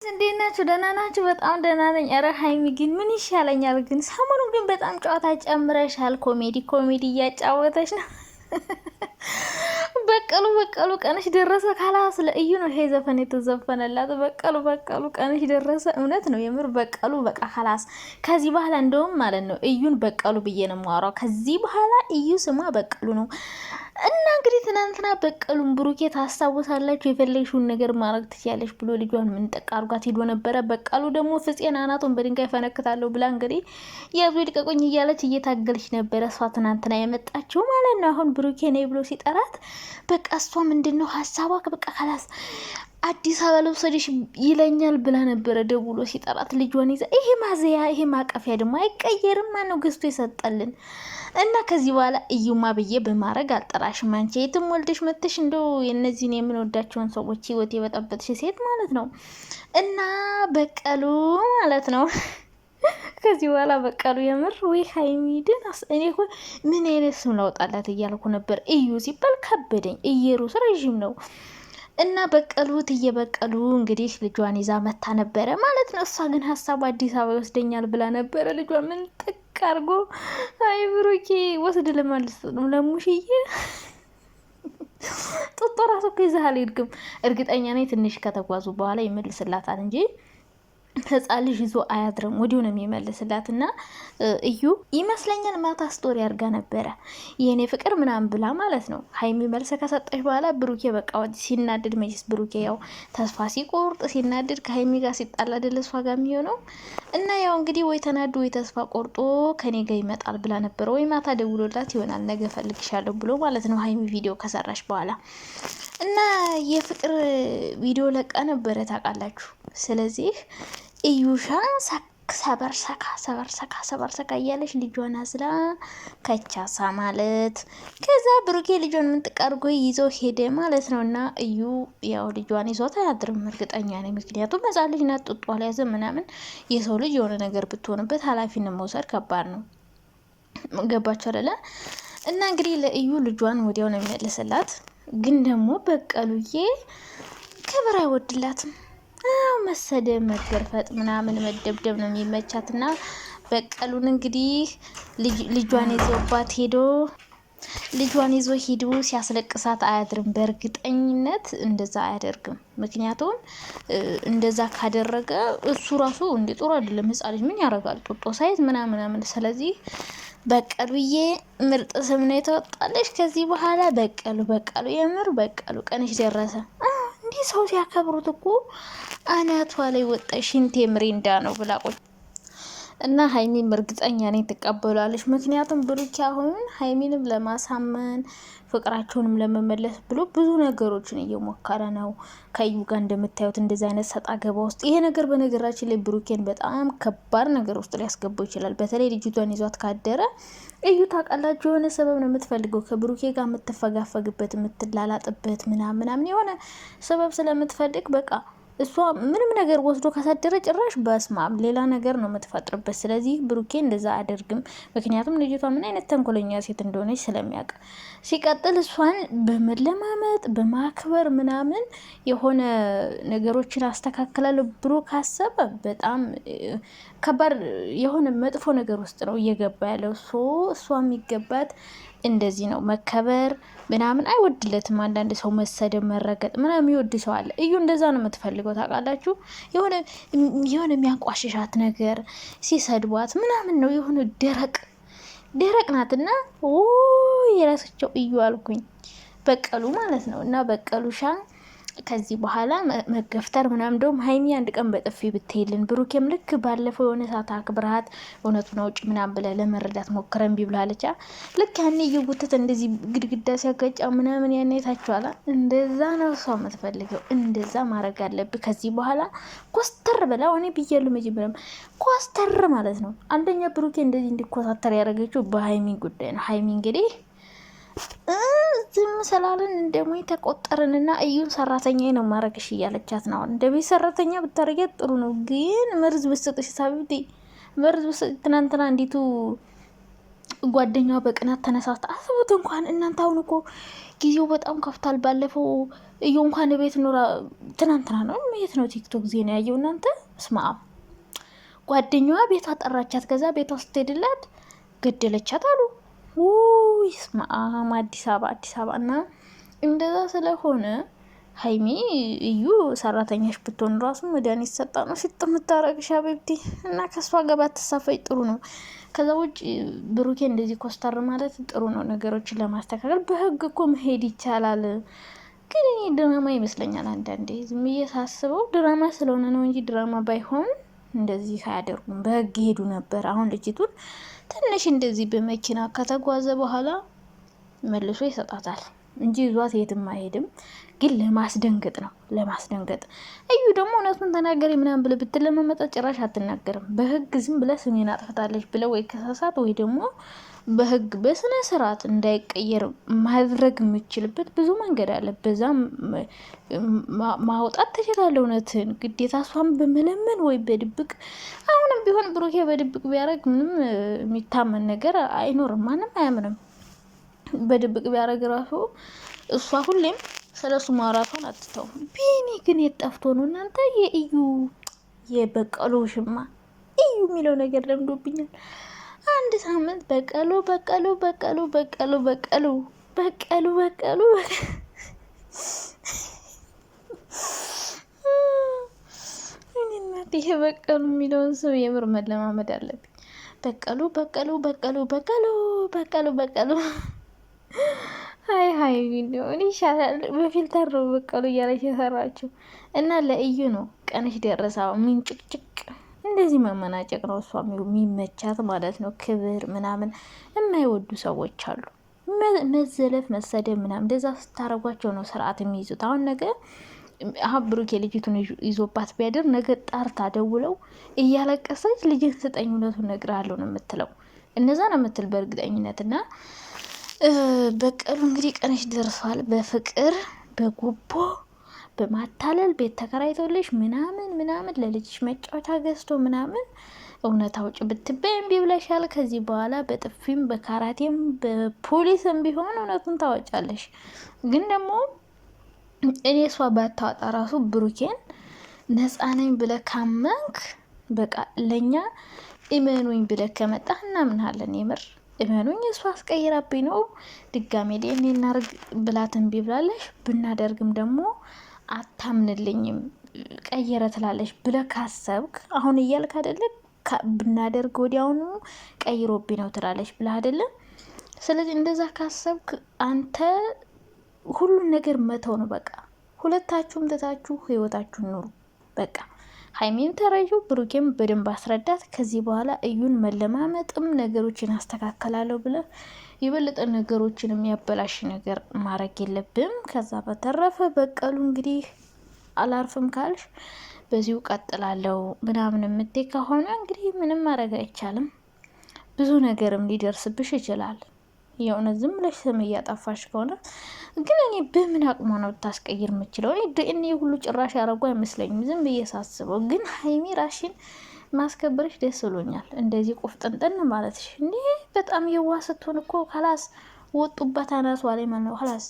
እንዴት ናችሁ? ደህና ናችሁ? በጣም ደህና ነኝ። ኧረ ሀይሚ ግን ምን ይሻለኛል? ግን ሰሞኑን ግን በጣም ጨዋታ ጨምረሻል። ኮሜዲ እያጫወተች ነው። በቀሉ ቀንሽ ደረሰ። ካላስ ለእዩ ነው ይሄ ዘፈን የተዘፈነላት። በቀሉ ቀንሽ ደረሰ። እውነት ነው የምር በቀሉ በቃ ካላስ። ከዚህ በኋላ እንደውም ማለት ነው እዩን በቀሉ ብዬ ነው የማወራው። ከዚህ በኋላ እዩ ስሟ በቀሉ ነው። እና እንግዲህ ትናንትና በቀሉን ብሩኬ ታስታውሳላችሁ፣ የፈለግሽውን ነገር ማድረግ ትችያለሽ ብሎ ልጇን ምንጠቅ አርጓት ሄዶ ነበረ። በቀሉ ደግሞ ፍፄን አናቱን በድንጋይ ፈነክታለሁ ብላ እንግዲህ ያዙ ይልቀቁኝ እያለች እየታገልች ነበረ። እሷ ትናንትና የመጣችው ማለት ነው። አሁን ብሩኬ ነይ ብሎ ሲጠራት በቃ እሷ ምንድነው ሀሳቧ በቃ ካላስ አዲስ አበባ ልውሰድሽ ይለኛል ብላ ነበረ ደውሎ ሲጠራት ልጇን ይዛ። ይሄ ማዘያ ይሄ ማቀፊያ ደግሞ አይቀየርም። ማነው ገዝቶ የሰጠልን? እና ከዚህ በኋላ እዩማ ብዬ በማድረግ አልጠራሽም። አንቺ የትም ወልደሽ መጥተሽ እንደው የእነዚህን የምንወዳቸውን ሰዎች ህይወት የበጠበጥሽ ሴት ማለት ነው። እና በቀሉ ማለት ነው። ከዚህ በኋላ በቀሉ የምር ወይ ሀይሚድን እኔ እኮ ምን አይነት ስም ላውጣላት እያልኩ ነበር። እዩ ሲባል ከበደኝ። እየሩስ ረዥም ነው። እና በቀሉት እየበቀሉ እንግዲህ ልጇን ይዛ መታ ነበረ ማለት ነው። እሷ ግን ሀሳቡ አዲስ አበባ ይወስደኛል ብላ ነበረ። ልጇን ምን ጥቅ አርጎ አይ ብሩኬ ወስድ ልመልስ ነው ለሙሽዬ ጡጦ ራሱ እኮ ይዘህ አልሄድክም። እርግጠኛ ነኝ ትንሽ ከተጓዙ በኋላ ይመልስላታል እንጂ ህፃን ልጅ ይዞ አያድርም። ወዲሁ ነው የሚመልስላት። እና እዩ ይመስለኛል ማታ ስቶሪ አድርጋ ነበረ የኔ ፍቅር ምናምን ብላ ማለት ነው። ሀይሚ መልስ ከሰጠች በኋላ ብሩኬ በቃ ሲናድድ መቼስ ብሩኬ ያው ተስፋ ሲቆርጥ ሲናድድ ከሀይሚ ጋር ሲጣላ አይደል እሷ ጋር የሚሆነው። እና ያው እንግዲህ ወይ ተናዱ ወይ ተስፋ ቆርጦ ከኔ ጋር ይመጣል ብላ ነበረ። ወይ ማታ ደውሎላት ይሆናል ነገ ፈልግሻለሁ ብሎ ማለት ነው ሀይሚ ቪዲዮ ከሰራች በኋላ። እና የፍቅር ቪዲዮ ለቃ ነበረ ታውቃላችሁ። ስለዚህ እዩሻ ሰበርሰካ እያለች ልጇን አዝላ ከቻሳ ማለት ከዛ ብሩኬ ልጇን ምንጥቅ አድርጎ ይዞ ሄደ ማለት ነው። እና እዩ ያው ልጇን ይዞት አያድርም እርግጠኛ ነኝ። ምክንያቱም ህፃን ልጅ ናት፣ ጡጦ አልያዘ ምናምን። የሰው ልጅ የሆነ ነገር ብትሆንበት ኃላፊነት መውሰድ ከባድ ነው። ገባችሁ አይደለ? እና እንግዲህ ለእዩ ልጇን ወዲያው ነው የሚመልስላት። ግን ደግሞ በቀሉዬ ክብር አይወድላትም። መሰደብ፣ መገርፈጥ ምናምን መደብደብ ነው የሚመቻት። እና በቀሉን እንግዲህ ልጇን ይዞባት ሄዶ ልጇን ይዞ ሂዱ ሲያስለቅሳት አያድርም። በእርግጠኝነት እንደዛ አያደርግም። ምክንያቱም እንደዛ ካደረገ እሱ ራሱ እንደ ጥሩ አይደለም። ህፃን ልጅ ምን ያደርጋል? ጡጦ ሳይዝ ምናምን። ስለዚህ በቀሉዬ ምርጥ ስም ነው የተወጣለች። ከዚህ በኋላ በቀሉ የምር በቀሉ ቀንሽ ደረሰ። እንዲህ ሰው ሲያከብሩት እኮ አናቷ ላይ ወጣ ሽንቴ ምሪንዳ ነው ብላ ቆይ። እና ሀይሚም እርግጠኛ ነኝ ትቀበላለች። ምክንያቱም ብሩኬ አሁን ሀይሚንም ለማሳመን ፍቅራቸውንም ለመመለስ ብሎ ብዙ ነገሮችን እየሞከረ ነው። ከዩ ጋር እንደምታዩት እንደዚህ አይነት ሰጣ ገባ ውስጥ ይሄ ነገር በነገራችን ላይ ብሩኬን በጣም ከባድ ነገር ውስጥ ሊያስገባው ይችላል። በተለይ ልጅቷን ይዟት ካደረ እዩ ታውቃላችሁ፣ የሆነ ሰበብ ነው የምትፈልገው ከብሩኬ ጋር የምትፈጋፈግበት የምትላላጥበት ምናምን የሆነ ሰበብ ስለምትፈልግ በቃ እሷ ምንም ነገር ወስዶ ካሳደረ ጭራሽ በስማም ሌላ ነገር ነው የምትፈጥርበት። ስለዚህ ብሩኬ እንደዛ አያደርግም። ምክንያቱም ልጅቷ ምን አይነት ተንኮለኛ ሴት እንደሆነች ስለሚያውቅ። ሲቀጥል እሷን በመለማመጥ በማክበር ምናምን የሆነ ነገሮችን አስተካክላለሁ ብሎ ካሰበ በጣም ከባድ የሆነ መጥፎ ነገር ውስጥ ነው እየገባ ያለው። እሷ የሚገባት እንደዚህ ነው መከበር ምናምን አይወድለትም። አንዳንድ ሰው መሰደብ መረገጥ ምናምን ይወድ ሰው አለ። እዩ እንደዛ ነው የምትፈልገው ታውቃላችሁ። የሆነ የሚያንቋሽሻት ነገር ሲሰድቧት ምናምን ነው የሆነ ደረቅ ናትና የራሳቸው እዩ አልኩኝ በቀሉ ማለት ነው። እና በቀሉሻ ከዚህ በኋላ መገፍተር ምናምን እንደውም ሀይሚ አንድ ቀን በጥፊ ብትሄልን ብሩኬም ልክ ባለፈው የሆነ ሰዓት አክብርሃት እውነቱን አውጭ ምናምን ብለህ ለመረዳት ሞክረን ቢብላለቻ ልክ ያኔ እየጉትት እንደዚህ ግድግዳ ሲያጋጫ ምናምን ያኔ ታችኋላ። እንደዛ ነው እሷ የምትፈልገው። እንደዛ ማድረግ አለብህ ከዚህ በኋላ ኮስተር ብላ። እኔ ብያለሁ መጀመሪያም ኮስተር ማለት ነው። አንደኛ ብሩኬ እንደዚህ እንዲኮሳተር ያደረገችው በሀይሚ ጉዳይ ነው። ሀይሚ እንግዲህ ዝም ስላለን እንደሞ ተቆጠርንና እዩን ሰራተኛ ነው ማረግሽ እያለቻት ነው። እንደ ቤት ሰራተኛ ብታረጊያት ጥሩ ነው፣ ግን መርዝ ብትሰጥሽ ሳቢቲ መርዝ ብትሰጥ ትናንትና እንዲቱ ጓደኛዋ በቅናት ተነሳስታ አስቡት። እንኳን እናንተ አሁን እኮ ጊዜው በጣም ከፍቷል። ባለፈው እዩ እንኳን ቤት ኖራ ትናንትና ነው የት ነው ቲክቶክ ዜና ያየው እናንተ ስማ። ጓደኛዋ ቤቷ ጠራቻት። ከዛ ቤቷ ስትሄድላት ገደለቻት አሉ። ስማ አዲስ አበባ እና እንደዛ ስለሆነ ሀይሚ እዩ ሰራተኛሽ ብትሆን ራሱ መድኃኒት ሰጣ ነው ሲጥ የምታረግሽ አቤብቲ እና ከሷ ገባ ተሳፈይ ጥሩ ነው። ከዛ ውጭ ብሩኬ እንደዚህ ኮስታር ማለት ጥሩ ነው። ነገሮችን ለማስተካከል በህግ እኮ መሄድ ይቻላል። ግን እኔ ድራማ ይመስለኛል አንዳንዴ ዝም ብዬ ሳስበው ድራማ ስለሆነ ነው እንጂ ድራማ ባይሆን እንደዚህ አያደርጉም። በህግ ይሄዱ ነበር። አሁን ልጅቱን ትንሽ እንደዚህ በመኪና ከተጓዘ በኋላ መልሶ ይሰጣታል እንጂ ይዟት የትም አይሄድም። ግን ለማስደንገጥ ነው ለማስደንገጥ። እዩ ደግሞ እውነቱን ተናገሪ ምናምን ብለህ ብትለማመጣት ጭራሽ አትናገርም። በህግ ዝም ብለህ ስሜን አጥፍታለች ብለህ ወይ ከሳሳት ወይ ደግሞ በህግ በስነ ስርዓት እንዳይቀየር ማድረግ የምችልበት ብዙ መንገድ አለ። በዛም ማውጣት ትችላለህ እውነትን። ግዴታ እሷን በመለመን ወይ በድብቅ አሁንም ቢሆን ብሩኬ በድብቅ ቢያደርግ ምንም የሚታመን ነገር አይኖርም። ማንም አያምንም። በድብቅ ቢያደርግ ራሱ እሷ ሁሌም ስለ እሱ ማውራቷን አትተው። ቢኒ ግን የጠፍቶ ነው እናንተ። የእዩ የበቀሉ ሽማ እዩ የሚለው ነገር ለምዶብኛል። አንድ ሳምንት በቀሉ በቀሉ በቀሉ በቀሉ በቀሉ በቀሉ በቀሉ ይሄ በቀሉ የሚለውን ሰው የምር መለማመድ አለብኝ። በቀሉ በቀሉ በቀሉ በቀሉ በቀሉ በቀሉ ሀይ ቪዲዮ እኔ ይሻላል በፊልተር ነው በቀሉ እያለች የሰራችው እና ለእዩ ነው ቀንሽ ደረሳው ምንጭቅጭቅ እንደዚህ መመናጨቅ ነው እሷ የሚመቻት ማለት ነው። ክብር ምናምን የማይወዱ ሰዎች አሉ። መዘለፍ መሰደብ ምናምን እንደዛ ስታረጓቸው ነው ስርዓት የሚይዙት። አሁን ነገ ብሩኬ ልጅቱን ይዞባት ቢያድር ነገ ጣርታ ደውለው እያለቀሰች ልጅን ስጠኝ እውነቱን እነግርሃለሁ ነው የምትለው። እነዛ ነው የምትል በእርግጠኝነት። እና በቀሉ እንግዲህ ቀንሽ ደርሷል። በፍቅር በጉቦ በማታለል ቤት ተከራይቶልሽ ምናምን ለልጅሽ መጫወቻ ገዝቶ ምናምን እውነት አውጭ ብትበይ እምቢ ብለሻል። ከዚህ በኋላ በጥፊም በካራቴም በፖሊስም ቢሆን እውነቱን ታወጫለሽ። ግን ደግሞ እኔ እሷ ባታወጣ ራሱ ብሩኬን ነፃ ነኝ ብለህ ካመንክ በቃ ለእኛ እመኑኝ ብለህ ከመጣህ እናምንሃለን። የምር እመኑኝ እሷ አስቀይራብኝ ነው ድጋሜ ዴኔ እናርግ ብላት እምቢ ብላለሽ። ብናደርግም ደግሞ አታምንልኝም ቀየረ ትላለሽ ብለህ ካሰብክ አሁን እያልክ አይደለ? ብናደርግ ወዲያውኑ ቀይሮብኝ ነው ትላለሽ ብለህ አይደለ? ስለዚህ እንደዛ ካሰብክ አንተ ሁሉን ነገር መተው ነው በቃ። ሁለታችሁም ትታችሁ ህይወታችሁን ኑሩ በቃ። ሀይሚን ተረዩ፣ ብሩኬም በደንብ አስረዳት። ከዚህ በኋላ እዩን መለማመጥም ነገሮችን አስተካከላለሁ ብለህ የበለጠ ነገሮችን የሚያበላሽ ነገር ማድረግ የለብም። ከዛ በተረፈ በቀሉ እንግዲህ አላርፍም ካልሽ በዚሁ ቀጥላለሁ ምናምን የምትይ ከሆነ እንግዲህ ምንም ማድረግ አይቻልም። ብዙ ነገርም ሊደርስብሽ ይችላል። የእውነት ዝም ብለሽ ስም እያጠፋሽ ከሆነ ግን እኔ በምን አቅሟ ነው ልታስቀይር የምችለው? እኔ ሁሉ ጭራሽ ያደረጉ አይመስለኝም ዝም ብዬ ሳስበው። ግን ሀይሚ ራሽን ማስከበርሽ ደስ ብሎኛል። እንደዚህ ቁፍጥንጥን ማለትሽ እንዲህ በጣም የዋ ስትሆን እኮ ከላስ ወጡበት አናቷ ላይ ማለት ነው። ከላስ